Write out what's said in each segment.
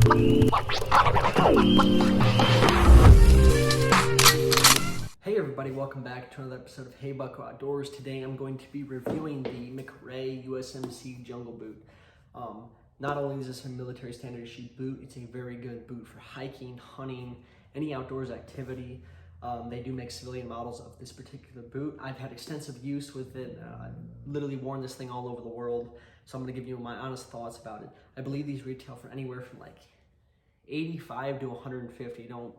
Hey everybody, welcome back to another episode of Hey Bucko Outdoors. Today I'm going to be reviewing the McRae USMC Jungle Boot. Not only is this a military standard issued boot, it's a very good boot for hiking, hunting, any outdoors activity. They do make civilian models of this particular boot. I've had extensive use with it. I've literally worn this thing all over the world, so I'm going to give you my honest thoughts about it. I believe these retail for anywhere from like 85 to 150. Don't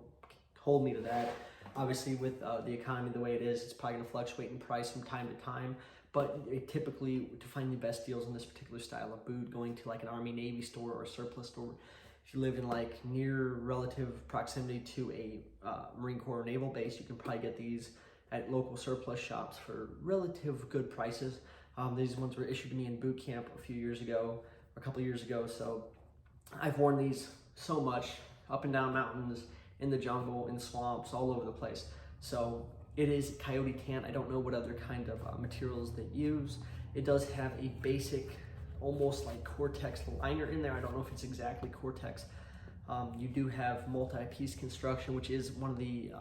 hold me to that. Obviously, with the economy the way it is, it's probably going to fluctuate in price from time to time. But typically, to find the best deals on this particular style of boot, going to like an Army Navy store or a surplus store, if you live in like near relative proximity to a Marine Corps or Naval base, you can probably get these at local surplus shops for relative good prices. These ones were issued to me in boot camp a couple years ago. So I've worn these so much up and down mountains, in the jungle, in swamps, all over the place. So it is Coyote tan. I don't know what other kind of materials they use. It does have a basic, almost like Cortex liner in there. I don't know if it's exactly Cortex. You do have multi-piece construction, which is one of the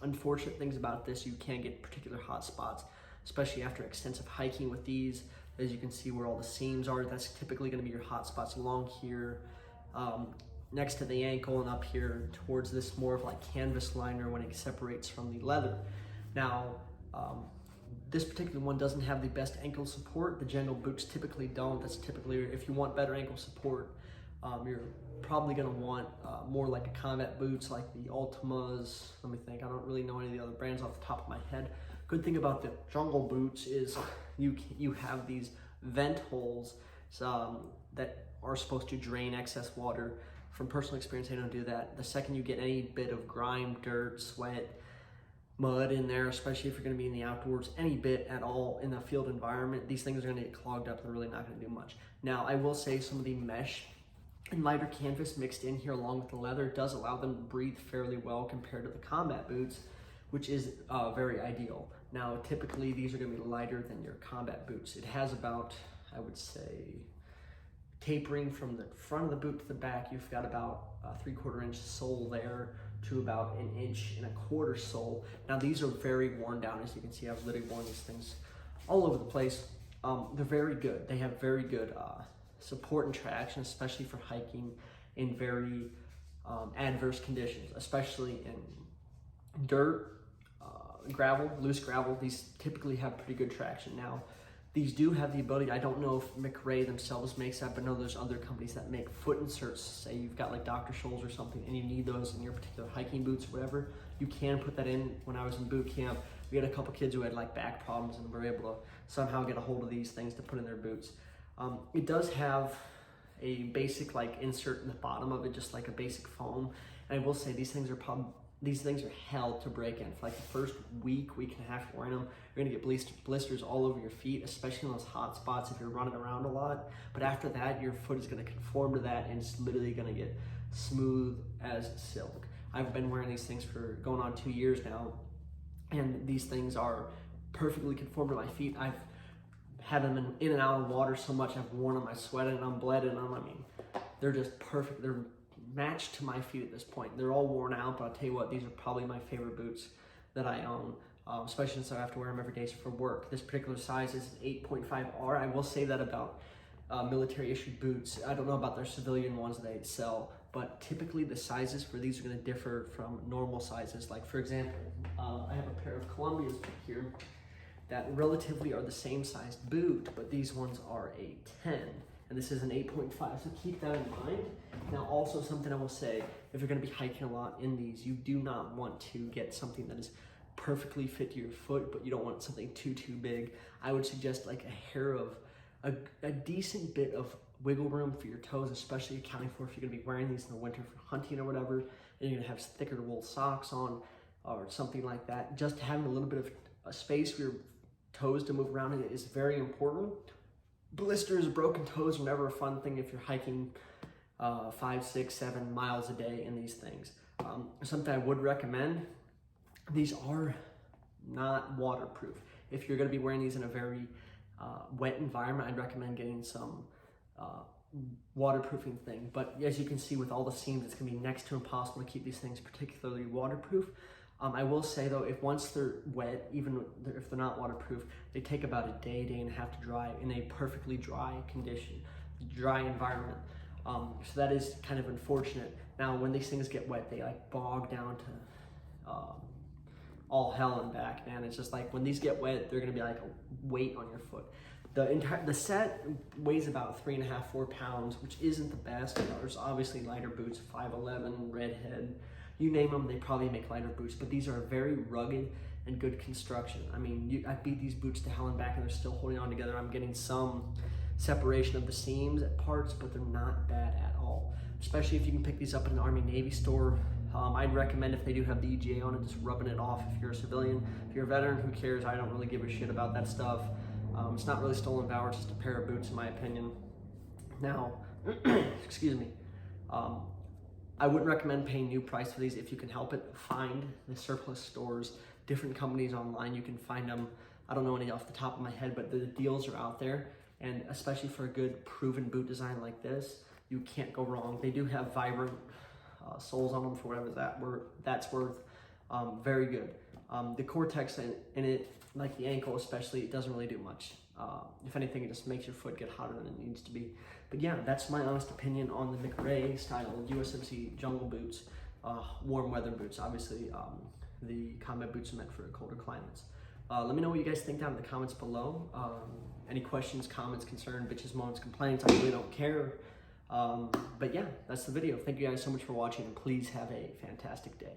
unfortunate things about this. You can get particular hot spots, especially after extensive hiking with these. As you can see where all the seams are, that's typically going to be your hot spots along here. Next to the ankle and up here towards this more of like canvas liner when it separates from the leather. Now, this particular one doesn't have the best ankle support. The general boots typically don't. That's typically, if you want better ankle support, you're probably gonna want more like a combat boots like the Ultimas. Let me think, I don't really know any of the other brands off the top of my head. Good thing about the jungle boots is you have these vent holes that are supposed to drain excess water. From personal experience, I don't do that. The second you get any bit of grime, dirt, sweat, mud in there, especially if you're gonna be in the outdoors, any bit at all in a field environment, these things are gonna get clogged up. They're really not gonna do much. Now, I will say some of the mesh and lighter canvas mixed in here along with the leather does allow them to breathe fairly well compared to the combat boots, which is very ideal. Now, typically these are gonna be lighter than your combat boots. It has about, I would say, tapering from the front of the boot to the back, you've got about a 3/4 inch sole there to about 1 1/4 inch sole. Now these are very worn down. As you can see, I've literally worn these things all over the place. They're very good. They have very good support and traction, especially for hiking in very adverse conditions, especially in dirt, gravel, loose gravel. These typically have pretty good traction. Now, these do have the ability, I don't know if McRae themselves makes that, but no, there's other companies that make foot inserts. Say you've got like Dr. Scholl's or something and you need those in your particular hiking boots or whatever, you can put that in. When I was in boot camp, we had a couple kids who had like back problems and were able to somehow get a hold of these things to put in their boots. It does have a basic like insert in the bottom of it, just like a basic foam. And I will say these things are hell to break in. For like the first week and a half wearing them, you're gonna get blisters all over your feet, especially in those hot spots if you're running around a lot. But after that, your foot is gonna conform to that and it's literally gonna get smooth as silk. I've been wearing these things for going on 2 years now, and these things are perfectly conformed to my feet. I've had them in and out of water so much, I've worn them, I sweated and I'm bled in them. I mean, they're just perfect. They're matched to my feet at this point. They're all worn out, but I'll tell you what, these are probably my favorite boots that I own, especially since I have to wear them every day for work. This particular size is an 8.5R. I will say that about military issued boots. I don't know about their civilian ones they sell, but typically the sizes for these are going to differ from normal sizes. Like for example, I have a pair of Columbias here that relatively are the same sized boot, but these ones are a 10. And this is an 8.5, so keep that in mind. Now also something I will say, if you're gonna be hiking a lot in these, you do not want to get something that is perfectly fit to your foot, but you don't want something too big. I would suggest like a hair of, a decent bit of wiggle room for your toes, especially accounting for if you're gonna be wearing these in the winter for hunting or whatever, and you're gonna have thicker wool socks on or something like that. Just having a little bit of a space for your toes to move around in is very important. Blisters, broken toes are never a fun thing if you're hiking 5, 6, 7 miles a day in these things. Something I would recommend, these are not waterproof. If you're gonna be wearing these in a very wet environment, I'd recommend getting some waterproofing thing. But as you can see with all the seams, it's gonna be next to impossible to keep these things particularly waterproof. I will say though, if once they're wet, even if they're not waterproof, they take about a day and a half to dry in a perfectly dry condition, dry environment. So that is kind of unfortunate. Now, when these things get wet, they like bog down to all hell and back, man. It's just like when these get wet, they're gonna be like a weight on your foot. The set weighs about 3.5, 4 pounds, which isn't the best. There's obviously lighter boots, 511, Redhead, you name them, they probably make lighter boots, but these are very rugged and good construction. I mean, I beat these boots to hell and back and they're still holding on together. I'm getting some separation of the seams at parts, but they're not bad at all. Especially if you can pick these up in an Army Navy store. I'd recommend, if they do have the EGA on it, just rubbing it off if you're a civilian. If you're a veteran, who cares? I don't really give a shit about that stuff. It's not really stolen valor, it's just a pair of boots in my opinion. Now, excuse me. I wouldn't recommend paying new price for these if you can help it. Find the surplus stores, different companies online, you can find them. I don't know any off the top of my head, but the deals are out there. And especially for a good proven boot design like this, you can't go wrong. They do have vibrant soles on them for whatever that's worth. Very good. The Cortex in it, like the ankle especially, it doesn't really do much. If anything, it just makes your foot get hotter than it needs to be. But yeah, that's my honest opinion on the McRae style USMC jungle boots, warm weather boots. Obviously, the combat boots are meant for colder climates. Let me know what you guys think down in the comments below. Any questions, comments, concerns, bitches, moans, complaints, I really don't care. But yeah, that's the video. Thank you guys so much for watching, and please have a fantastic day.